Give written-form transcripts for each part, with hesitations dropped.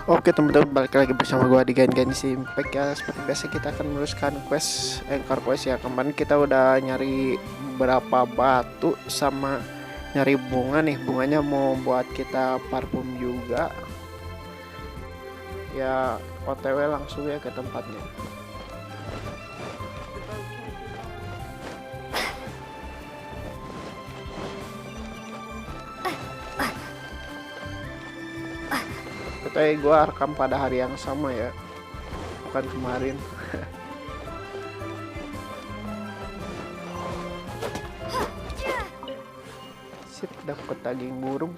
Oke teman-teman, balik lagi bersama gua di Genshin Impact ya. Seperti biasa kita akan meneruskan quest quest ya. Kemarin kita udah nyari beberapa batu sama nyari bunga nih. Bunganya mau buat kita parfum juga. Ya OTW langsung ya ke tempatnya. Tapi gue rekam pada hari yang sama ya, bukan kemarin. Sip, dapet daging burung.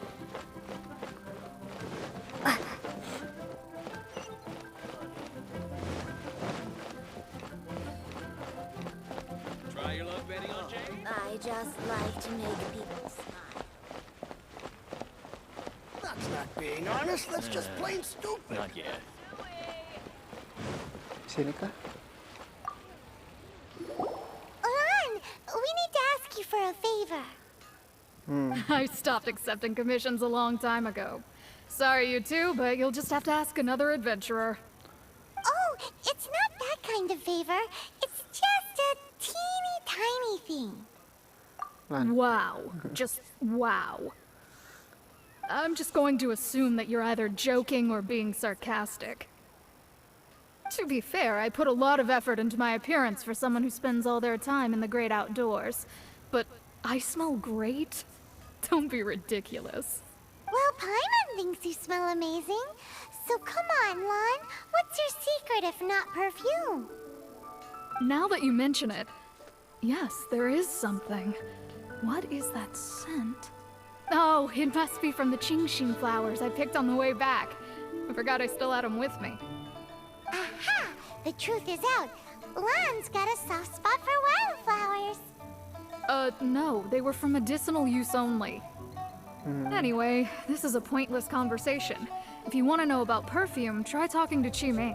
I just like to make people smile. That's not being honest, that's just plain stupid. Not yet. Sini kah? LLENN, we need to ask you for a favor. I stopped accepting commissions a long time ago. Sorry, you two, but you'll just have to ask another adventurer. Oh, it's not that kind of favor. It's just a teeny tiny thing. Wow. Just wow. I'm just going to assume that you're either joking or being sarcastic. To be fair, I put a lot of effort into my appearance for someone who spends all their time in the great outdoors. But I smell great? Don't be ridiculous. Well, Paimon thinks you smell amazing. So come on, LLENN. What's your secret if not perfume? Now that you mention it, yes, there is something. What is that scent? Oh, it must be from the Qingxin flowers I picked on the way back. I forgot I still had them with me. Aha! The truth is out. LLENN's got a soft spot for wildflowers. No, they were for medicinal use only. Anyway, this is a pointless conversation. If you want to know about perfume, try talking to Qimei.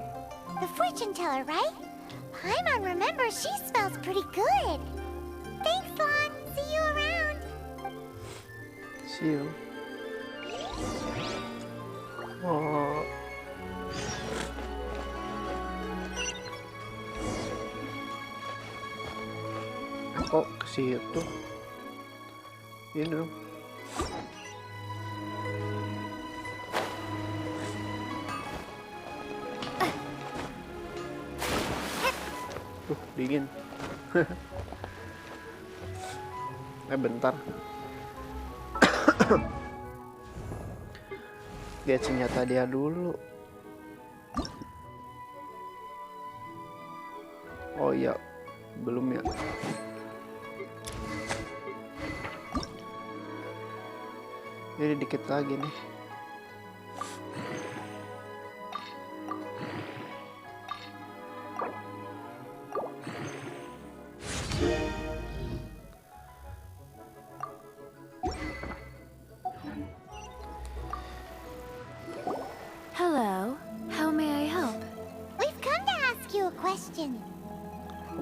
The fortune teller, right? Paimon remembers she smells pretty good. Thanks, LLENN. See you around. See you. Oh. Kok ke situ? Ini dong. Dingin. Bentar. Lihat senjata dia dulu. Oh iya, belum ya. Jadi dikit lagi nih. Hello. How may I help? We've come to ask you a question.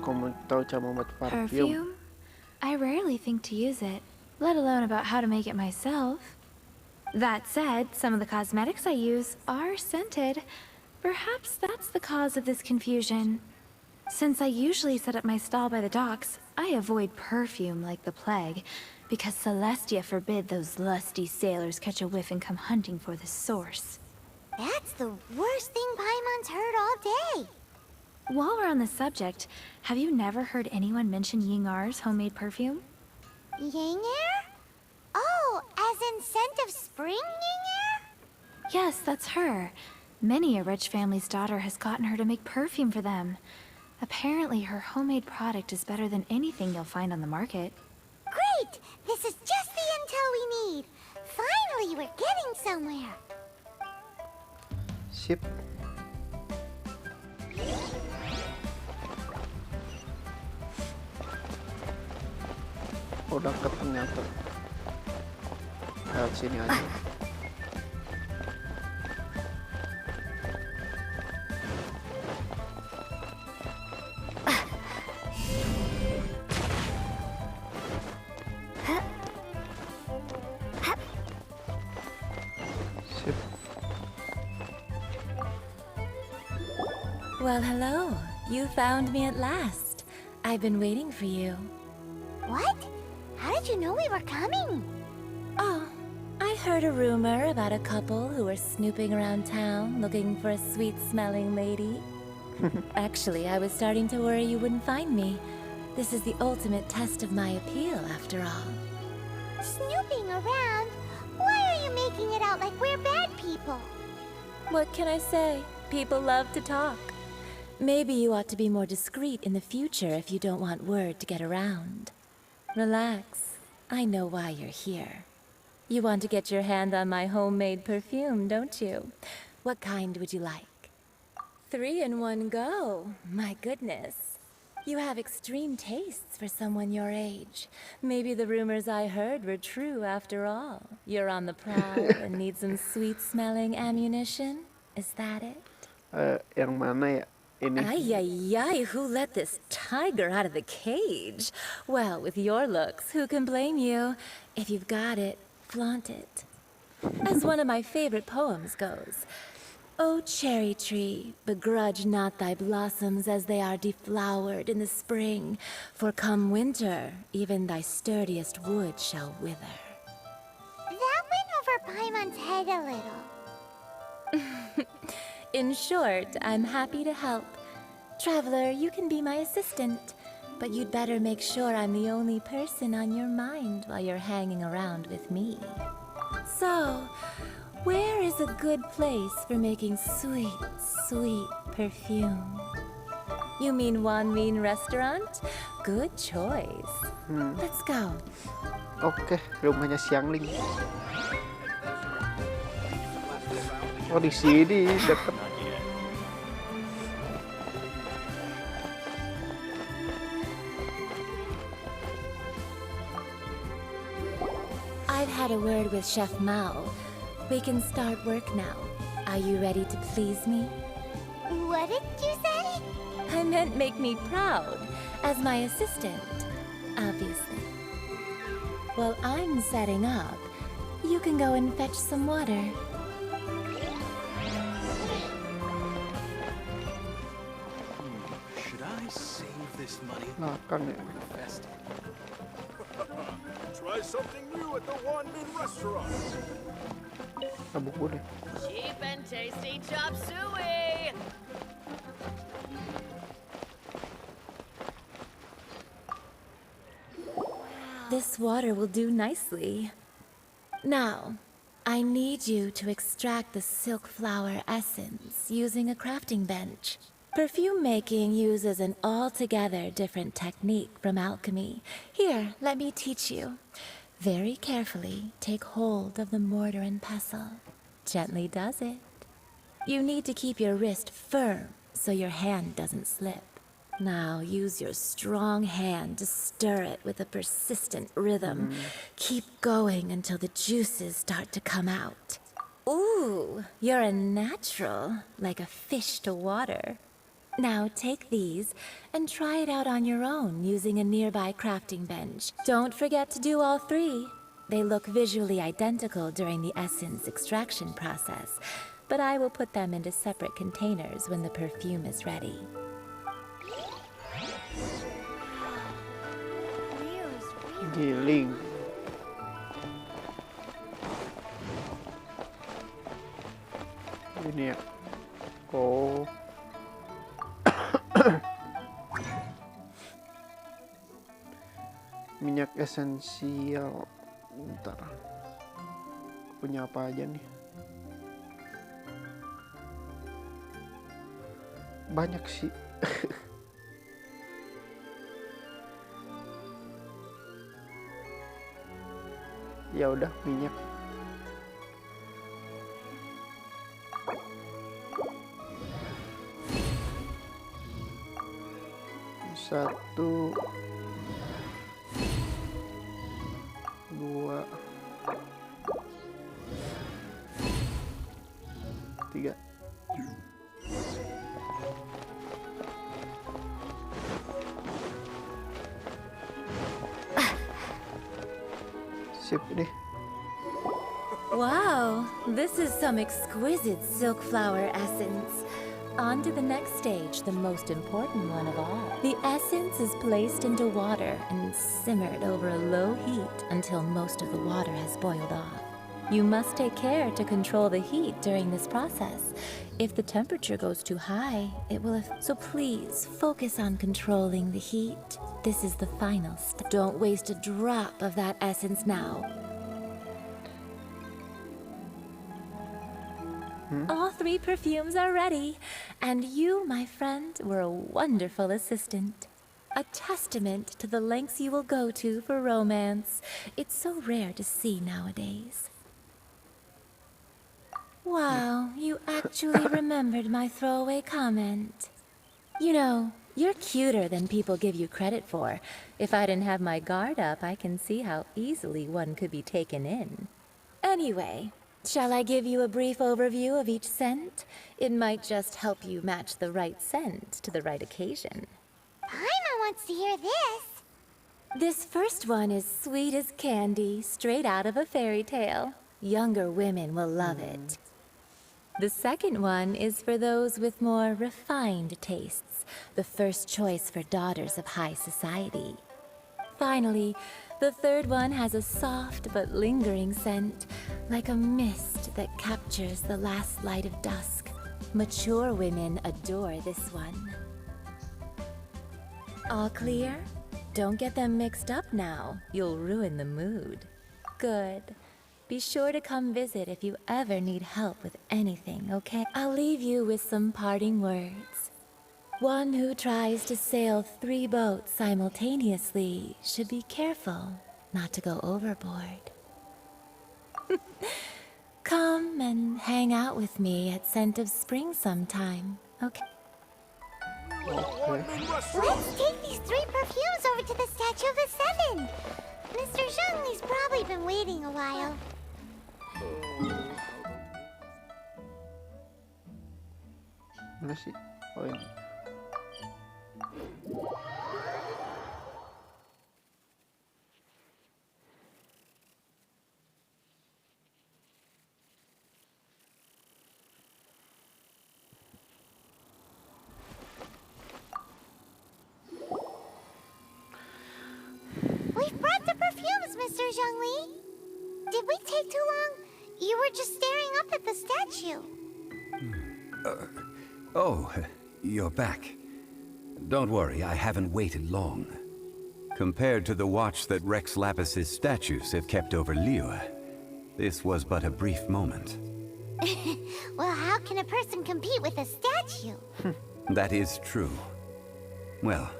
Kamu tahu cara membuat parfum? Perfume? I rarely think to use it, let alone about how to make it myself. That said, some of the cosmetics I use are scented. Perhaps that's the cause of this confusion. Since I usually set up my stall by the docks, I avoid perfume like the plague, because Celestia forbid those lusty sailors catch a whiff and come hunting for the source. That's the worst thing Paimon's heard all day. While we're on the subject, have you never heard anyone mention Yingar's homemade perfume? Yingar? Oh, as in scent of spring, Yingar? Yes, that's her. Many a rich family's daughter has gotten her to make perfume for them. Apparently, her homemade product is better than anything you'll find on the market. Great! This is just the intel we need. Finally, we're getting somewhere. Sip. Udah deket ternyata. Lewat sini aja. Sip. Well, hello. You found me at last. I've been waiting for you. What? How did you know we were coming? Oh, I heard a rumor about a couple who were snooping around town looking for a sweet-smelling lady. Actually, I was starting to worry you wouldn't find me. This is the ultimate test of my appeal, after all. Snooping around? Why are you making it out like we're bad people? What can I say? People love to talk. Maybe you ought to be more discreet in the future if you don't want word to get around. Relax. I know why you're here. You want to get your hand on my homemade perfume, don't you? What kind would you like? 3 in one go. My goodness. You have extreme tastes for someone your age. Maybe the rumors I heard were true after all. You're on the prowl and need some sweet-smelling ammunition? Is that it? Yang mana ya? Ini. Ay, who let this tiger out of the cage? Well, with your looks, who can blame you? If you've got it, flaunt it. As one of my favorite poems goes, "O cherry tree, begrudge not thy blossoms as they are deflowered in the spring, for come winter, even thy sturdiest wood shall wither." That went over Paimon's head a little. In short, I'm happy to help. Traveler, you can be my assistant, but you'd better make sure I'm the only person on your mind while you're hanging around with me. So, where is a good place for making sweet, sweet perfume? You mean Wan Min Restaurant? Good choice. Let's go. Oke, rumahnya Xiangling. Oh, di sini deket. I've had a word with Chef Mao. We can start work now. Are you ready to please me? What did you say? I meant make me proud, as my assistant, obviously. While I'm setting up, you can go and fetch some water. Should I save this money? Belakang ya. Try something new at the Wan Min restaurant. Tabuk boleh. Cheap and tasty chop suey! This water will do nicely. Now, I need you to extract the silk flower essence using a crafting bench. Perfume making uses an altogether different technique from alchemy. Here, let me teach you. Very carefully, take hold of the mortar and pestle. Gently does it. You need to keep your wrist firm so your hand doesn't slip. Now use your strong hand to stir it with a persistent rhythm. Keep going until the juices start to come out. Ooh, you're a natural, like a fish to water. Now take these and try it out on your own using a nearby crafting bench. Don't forget to do all 3. They look visually identical during the essence extraction process, but I will put them into separate containers when the perfume is ready. Giling. Ini ya. Oh. Minyak esensial. Bentar. Punya apa aja nih? Banyak sih. Ya udah, minyak. Satu, 2, 3. Sip deh. Wow, this is some exquisite silk flower essence. On to the next stage, the most important one of all. The essence is placed into water and simmered over a low heat until most of the water has boiled off. You must take care to control the heat during this process. If the temperature goes too high, it will so please focus on controlling the heat. This is the final step. Don't waste a drop of that essence now. All 3 perfumes are ready, and you, my friend, were a wonderful assistant. A testament to the lengths you will go to for romance. It's so rare to see nowadays. Wow, you actually remembered my throwaway comment. You know, you're cuter than people give you credit for. If I didn't have my guard up, I can see how easily one could be taken in. Anyway, shall I give you a brief overview of each scent? It might just help you match the right scent to the right occasion. Paimon wants to hear this. This first one is sweet as candy, straight out of a fairy tale. Younger women will love it. The second one is for those with more refined tastes, the first choice for daughters of high society. Finally, the third one has a soft but lingering scent, like a mist that captures the last light of dusk. Mature women adore this one. All clear? Don't get them mixed up now. You'll ruin the mood. Good. Be sure to come visit if you ever need help with anything, okay? I'll leave you with some parting words. One who tries to sail 3 boats simultaneously should be careful not to go overboard. Come and hang out with me at Scent of Spring sometime, okay? Let's take these 3 perfumes over to the Statue of the 7. Mr. Zhongli's probably been waiting a while. Mana sih? Oh ini. We've brought the perfumes, Mr. Zhongli. Did we take too long? You were just staring up at the statue. Oh, you're back. Don't worry, I haven't waited long. Compared to the watch that Rex Lapis's statues have kept over Liyue, this was but a brief moment. Well, how can a person compete with a statue? That is true. Well,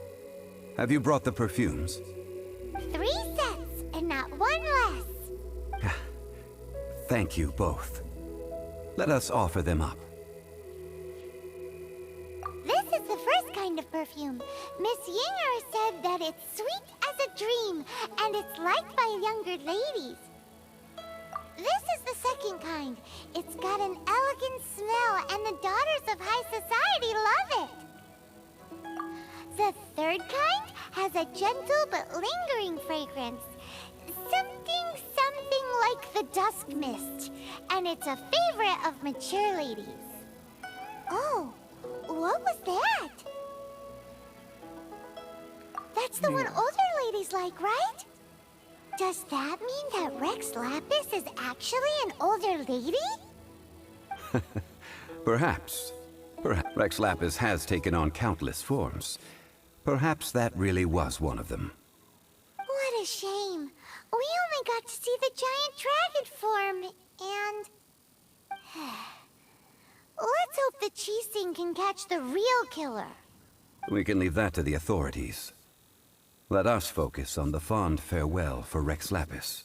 have you brought the perfumes? 3 sets, and not 1 less. Thank you both. Let us offer them up. This is the first kind of perfume. Miss Yinger said that it's sweet as a dream, and it's liked by younger ladies. This is the second kind. It's got an elegant smell, and the daughters of high society love it. The third kind has a gentle but lingering fragrance. Something like the dusk mist, and it's a favorite of mature ladies. Oh, what was that? That's the one older ladies like, right? Does that mean that Rex Lapis is actually an older lady? Perhaps. Perhaps Rex Lapis has taken on countless forms. Perhaps that really was one of them. What a shame. We only got to see the giant dragon form, and... Let's hope the Qixing can catch the real killer. We can leave that to the authorities. Let us focus on the fond farewell for Rex Lapis.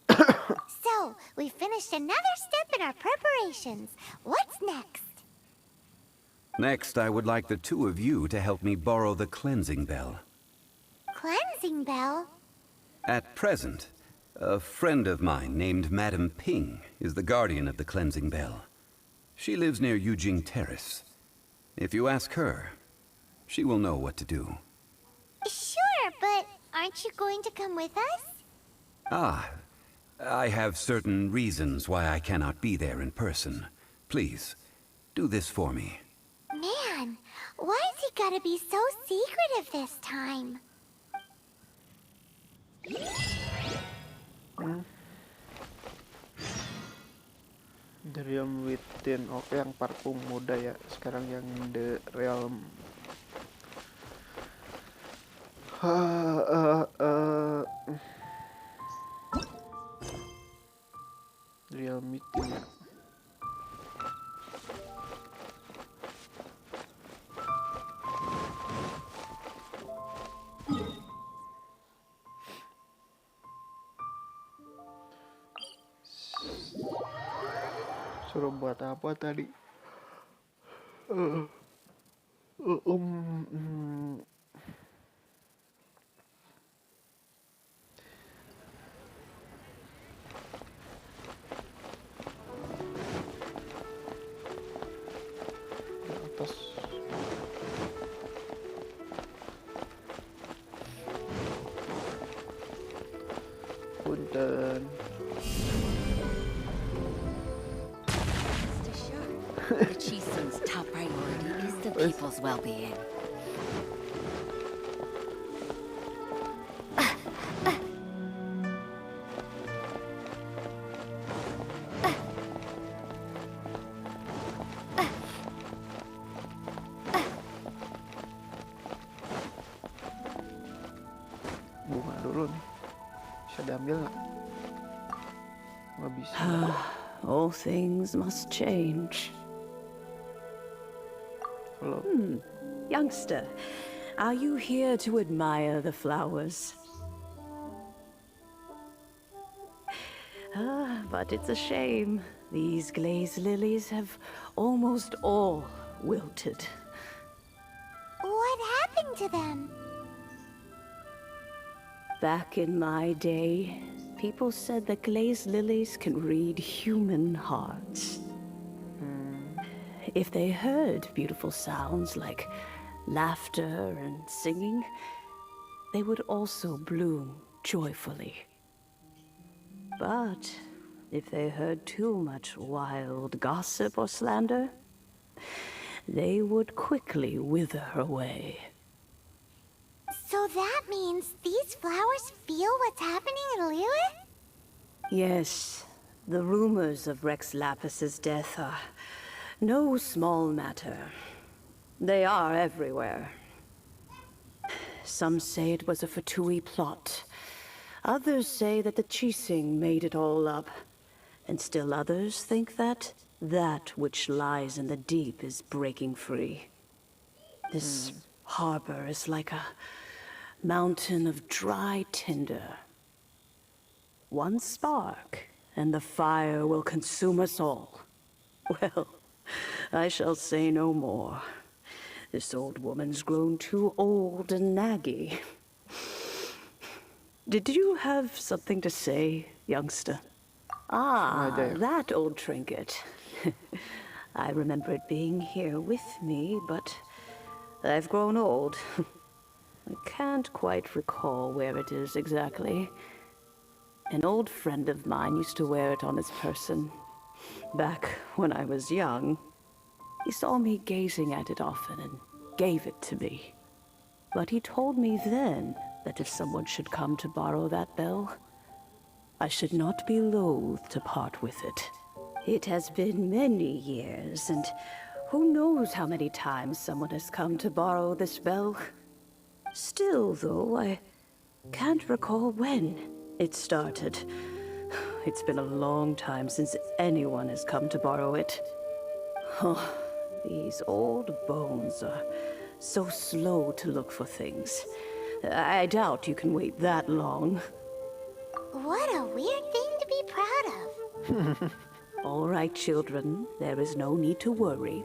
So, we finished another step in our preparations. What's next? Next, I would like the 2 of you to help me borrow the cleansing bell. Cleansing bell? At present, a friend of mine named Madame Ping is the guardian of the cleansing bell. She lives near Yujing Terrace. If you ask her, she will know what to do. Sure, but aren't you going to come with us? Ah, I have certain reasons why I cannot be there in person. Please, Do this for me. Man, why is he gotta be so secretive this time? The Realm Within. Oke, yang parfum muda ya. Sekarang yang The Realm. Realm Within ya. Suruh buat apa tadi? Di atas. Punten. The chieftain's top priority is the people's well-being. Bunga dulu nih. Bisa diambil nggak? Nggak bisa. All things must change. Hello. Youngster, are you here to admire the flowers? But it's a shame. These glazed lilies have almost all wilted. What happened to them? Back in my day, people said that glazed lilies can read human hearts. If they heard beautiful sounds like laughter and singing, they would also bloom joyfully. But if they heard too much wild gossip or slander, they would quickly wither away. So that means these flowers feel what's happening in Lilith? Yes, the rumors of Rex Lapis's death are no small matter. They are everywhere. Some say it was a Fatui plot. Others say that the Chising made it all up. And still others think that that which lies in the deep is breaking free. This harbor is like a mountain of dry tinder. One spark, and the fire will consume us all. Well, I shall say no more. This old woman's grown too old and naggy. Did you have something to say, youngster? That old trinket. I remember it being here with me, but I've grown old. I can't quite recall where it is exactly. An old friend of mine used to wear it on his person. Back when I was young, he saw me gazing at it often and gave it to me. But he told me then that if someone should come to borrow that bell, I should not be loath to part with it. It has been many years, and who knows how many times someone has come to borrow this bell. Still, though, I can't recall when it started. It's been a long time since anyone has come to borrow it. Oh, these old bones are so slow to look for things. I doubt you can wait that long. What a weird thing to be proud of. All right, children, there is no need to worry.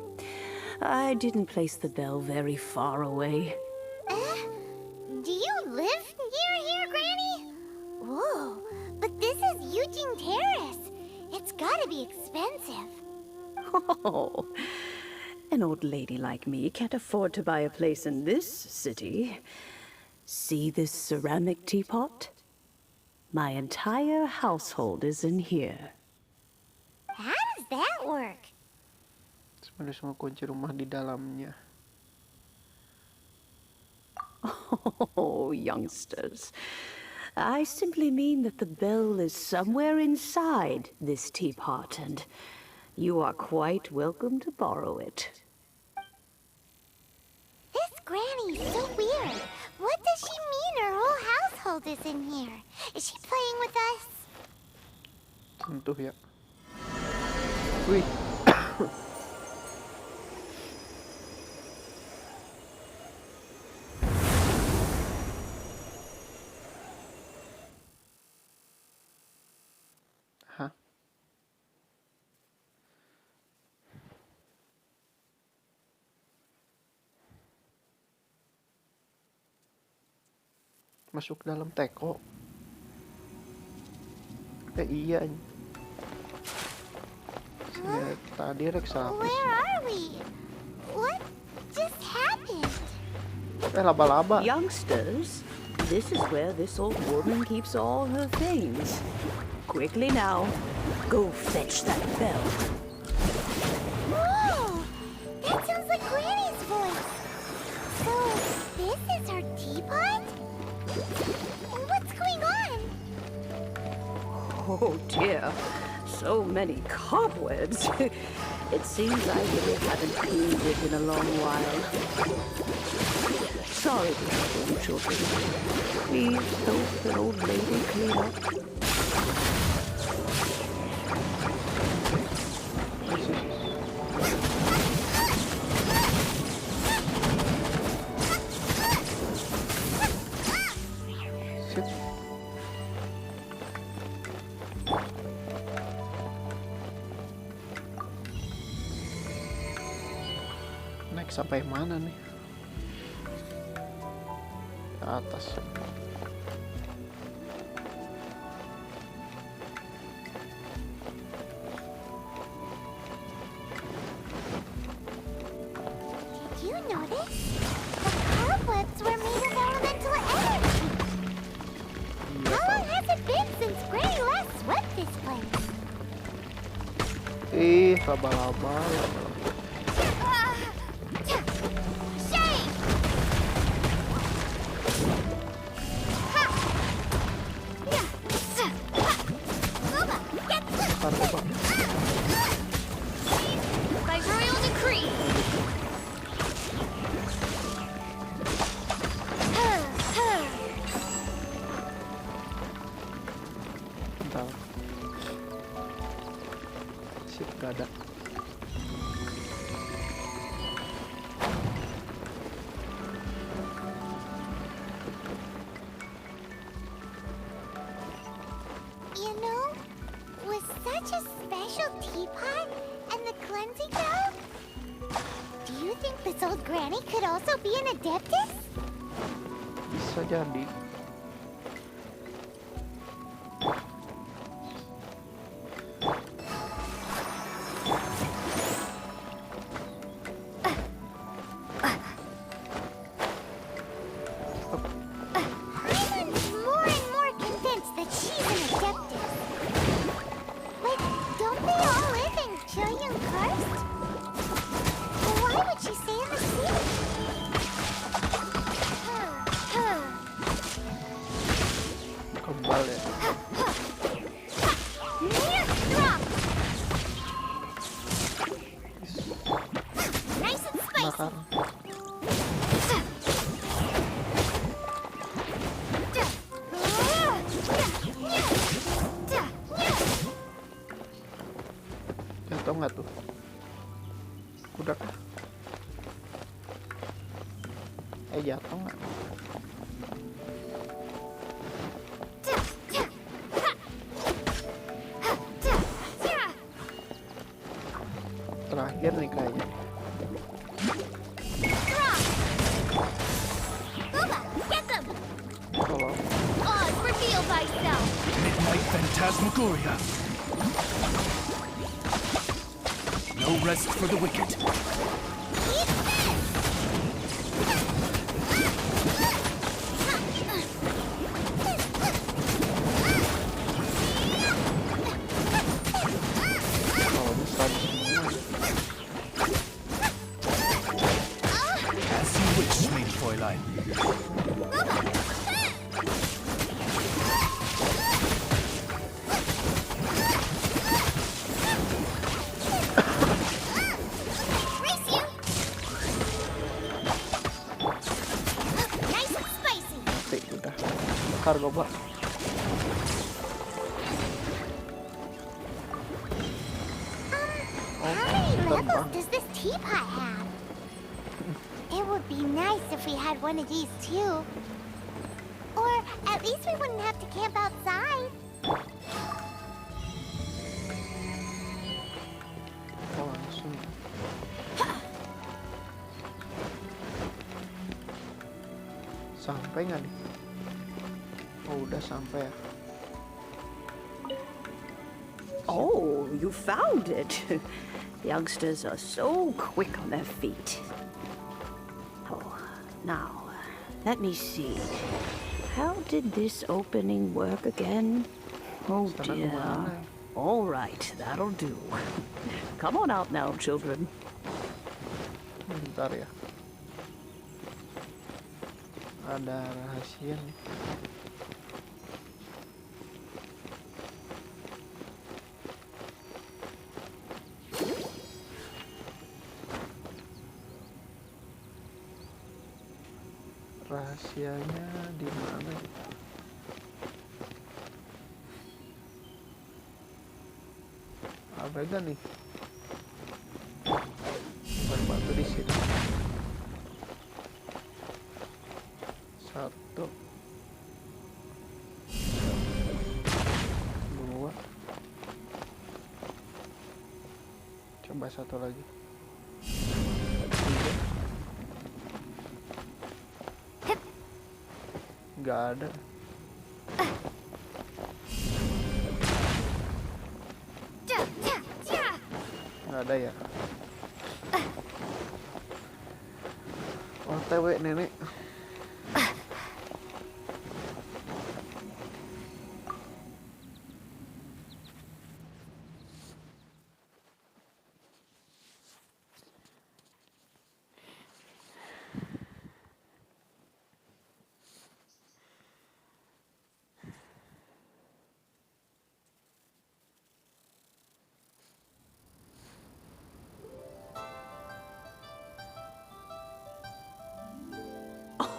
I didn't place the bell very far away. Do you live near here, Granny? Whoa, but this is Eugene Terrace. It's gotta be expensive. Oh, an old lady like me can't afford to buy a place in this city. See this ceramic teapot? My entire household is in here. How does that work? It's Ada semua kunci rumah di dalamnya. Oh, youngsters. I simply mean that the bell is somewhere inside this teapot, and you are quite welcome to borrow it. This granny is so weird. What does she mean her whole household is in here? Is she playing with us? Tentu ya. Wih. Hah? Masuk dalam teko. Iya. Tadi reksa. Where are we? What just happened? Laba-laba. Youngsters, this is where this old woman keeps all her things. Quickly now, go fetch that bell. Whoa! That sounds like Granny's voice. So, this is her teapot? What's going on? Oh dear, so many cobwebs. It seems I really haven't cleaned it in a long while. Sorry, little children. Please help an old lady clean up. Naik sampai mana nih? Ke atas. Did you notice? The cobwebs were made of elemental energy. How long has it been since Granny last swept this place? Laba-laba. Shame! Ha! Yeah. Luma, get by royal decree. Bentar. Sip, gak ada. You know, with such a special teapot and the cleansing dog, do you think this old granny could also be an adeptus? Bisa jadi. I'm more and more convinced that she's an adeptus. But don't they all live in Karst? Why would she stay in the city? Kebal ya. Drop! Nice and spicy. Bakar. Jatuh nggak tuh? Udah kah? Jatuh nggak? Terakhir nih kayaknya. Luma, get them! Kalau Oz, reveal thyself! Midnight Phantasmagoria. No rest for the wicked. Eat this! kalau bisa semua. As you wish, mein Fräulein. Race you! Nice and spicy! Oke, udah. Bakar coba. How many levels does this teapot have? It would be nice if we had one of these too. Or at least we wouldn't have to camp outside. Oh, langsung. Sampai nggak nih? Oh, udah sampai ya. Oh, you found it. Youngsters are so quick on their feet. Oh, now, let me see. How did this opening work again? Oh dear. All right, that'll do. Come on out now, children. Bentar ya. Ada rahasia nih. Rahasianya di mana? Ada gak nih? Batu di sini. Satu, dua. Coba satu lagi. Tiga. Nggak ada. Nggak ada ya. OTW nenek.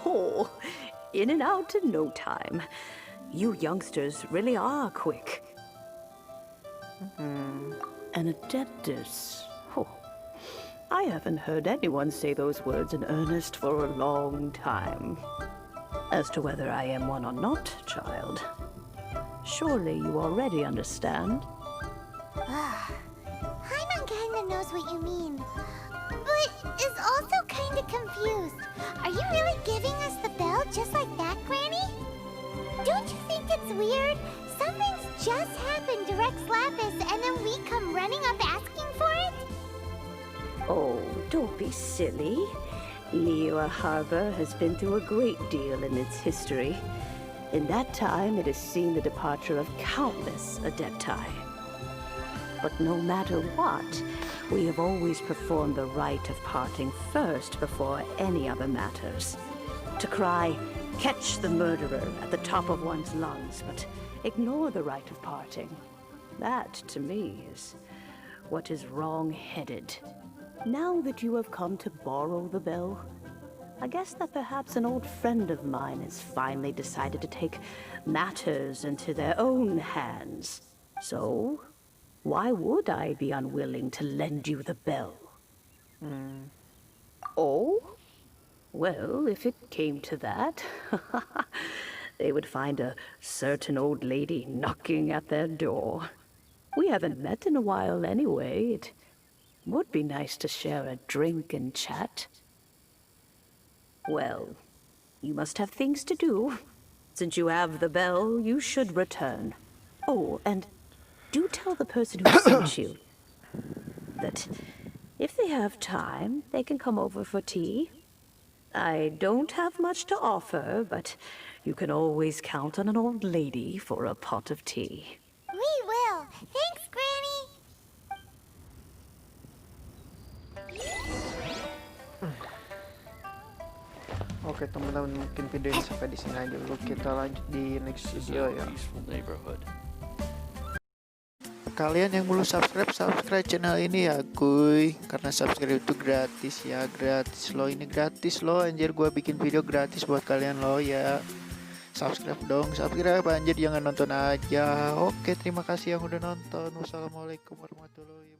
Oh, in and out in no time. You youngsters really are quick. An adeptus. Oh, I haven't heard anyone say those words in earnest for a long time. As to whether I am one or not, child, surely you already understand. Paimon kinda knows what you mean, but is also kinda confused. Are you really giving us the bell just like that, Granny? Don't you think it's weird? Something's just happened to Rex Lapis and then we come running up asking for it? Oh, don't be silly. Liyue Harbor has been through a great deal in its history. In that time, it has seen the departure of countless adepti. But no matter what, we have always performed the rite of parting first before any other matters. To cry, "Catch the murderer," at the top of one's lungs, but ignore the rite of parting. That, to me, is what is wrong-headed. Now that you have come to borrow the bell, I guess that perhaps an old friend of mine has finally decided to take matters into their own hands. So, why would I be unwilling to lend you the bell? Oh? Well, if it came to that, they would find a certain old lady knocking at their door. We haven't met in a while anyway. It would be nice to share a drink and chat. Well, you must have things to do. Since you have the bell, you should return. Oh, and do tell the person who sent you that if they have time, they can come over for tea. I don't have much to offer, but you can always count on an old lady for a pot of tea. We will. Thanks, Granny. Oke teman-teman, mungkin video ini sampai di sini aja dulu. Kita lanjut di next video ya. Kalian yang belum subscribe channel ini ya kuy, karena subscribe itu gratis ya, gratis loh, ini gratis loh anjir, gua bikin video gratis buat kalian loh ya. Subscribe dong, subscribe anjir, jangan nonton aja. Oke, terima kasih yang udah nonton. Wassalamualaikum warahmatullahi wabarakatuh.